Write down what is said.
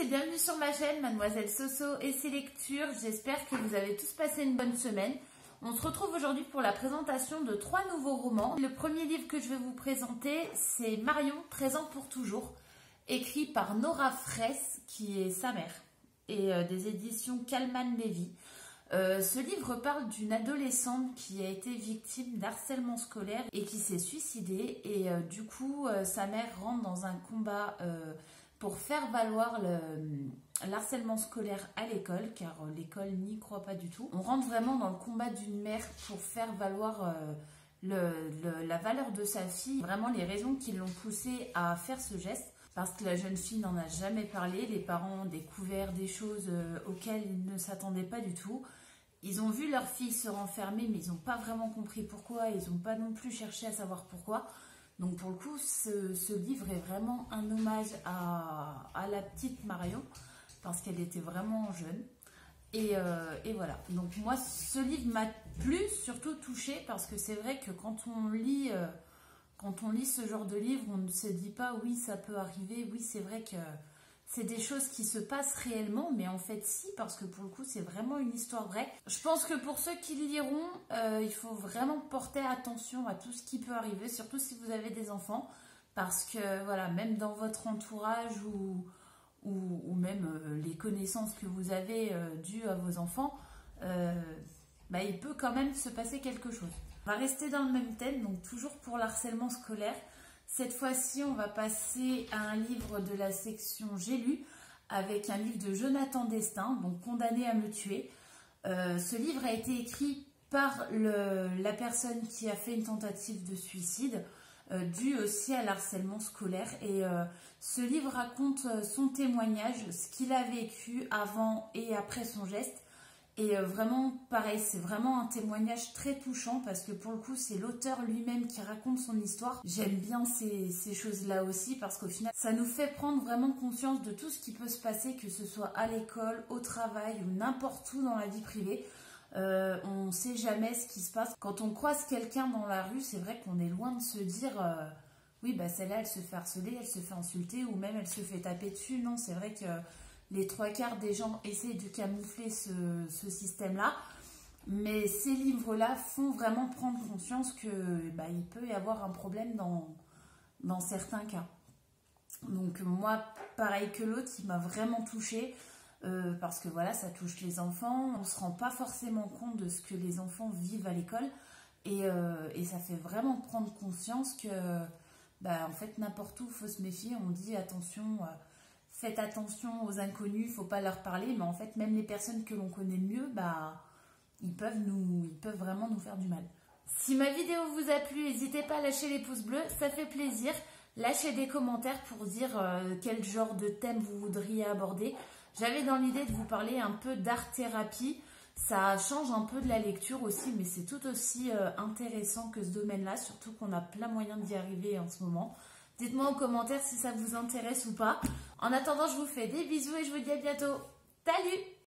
bienvenue sur ma chaîne Mademoiselle Soso et ses lectures. J'espère que vous avez tous passé une bonne semaine. On se retrouve aujourd'hui pour la présentation de 3 nouveaux romans. Le premier livre que je vais vous présenter, c'est Marion, 13 ans pour toujours, écrit par Nora Fraisse, qui est sa mère, et des éditions Calman Levy. Ce livre parle d'une adolescente qui a été victime d'harcèlement scolaire et qui s'est suicidée. Et du coup, sa mère rentre dans un combat pour faire valoir l'harcèlement scolaire à l'école, car l'école n'y croit pas du tout. On rentre vraiment dans le combat d'une mère pour faire valoir la valeur de sa fille, vraiment les raisons qui l'ont poussée à faire ce geste. Parce que la jeune fille n'en a jamais parlé, les parents ont découvert des choses auxquelles ils ne s'attendaient pas du tout. Ils ont vu leur fille se renfermer, mais ils n'ont pas vraiment compris pourquoi, ils n'ont pas non plus cherché à savoir pourquoi. Donc pour le coup, ce livre est vraiment un hommage à la petite Marion, parce qu'elle était vraiment jeune. Et voilà, donc moi ce livre m'a plu, surtout touchée, parce que c'est vrai que quand on lit ce genre de livre, on ne se dit pas oui ça peut arriver, oui c'est vrai que c'est des choses qui se passent réellement, mais en fait si, parce que pour le coup c'est vraiment une histoire vraie. Je pense que pour ceux qui le liront, il faut vraiment porter attention à tout ce qui peut arriver, surtout si vous avez des enfants, parce que voilà, même dans votre entourage ou même les connaissances que vous avez dues à vos enfants, il peut quand même se passer quelque chose. On va rester dans le même thème, donc toujours pour l'harcèlement scolaire. Cette fois-ci, on va passer à un livre de la section J'ai lu, avec un livre de Jonathan Destin, donc Condamné à me tuer. Ce livre a été écrit par la personne qui a fait une tentative de suicide, due aussi à l'harcèlement scolaire. Et ce livre raconte son témoignage, ce qu'il a vécu avant et après son geste. Et vraiment, pareil, c'est vraiment un témoignage très touchant parce que pour le coup, c'est l'auteur lui-même qui raconte son histoire. J'aime bien ces choses-là aussi parce qu'au final, ça nous fait prendre vraiment conscience de tout ce qui peut se passer, que ce soit à l'école, au travail ou n'importe où dans la vie privée. On ne sait jamais ce qui se passe. Quand on croise quelqu'un dans la rue, c'est vrai qu'on est loin de se dire oui, bah celle-là, elle se fait harceler, elle se fait insulter ou même elle se fait taper dessus. Non, c'est vrai que les 3/4 des gens essaient de camoufler ce système-là. Mais ces livres-là font vraiment prendre conscience que il peut y avoir un problème dans certains cas. Donc moi, pareil que l'autre, il m'a vraiment touchée. Parce que voilà, ça touche les enfants. On ne se rend pas forcément compte de ce que les enfants vivent à l'école. Et ça fait vraiment prendre conscience que en fait, n'importe où, il faut se méfier. On dit attention... Faites attention aux inconnus, il ne faut pas leur parler, mais en fait, même les personnes que l'on connaît mieux, ils peuvent vraiment nous faire du mal. Si ma vidéo vous a plu, n'hésitez pas à lâcher les pouces bleus, ça fait plaisir. Lâchez des commentaires pour dire quel genre de thème vous voudriez aborder. J'avais dans l'idée de vous parler un peu d'art-thérapie. Ça change un peu de la lecture aussi, mais c'est tout aussi intéressant que ce domaine-là, surtout qu'on a plein moyen d'y arriver en ce moment. Dites-moi en commentaire si ça vous intéresse ou pas. En attendant, je vous fais des bisous et je vous dis à bientôt. Salut!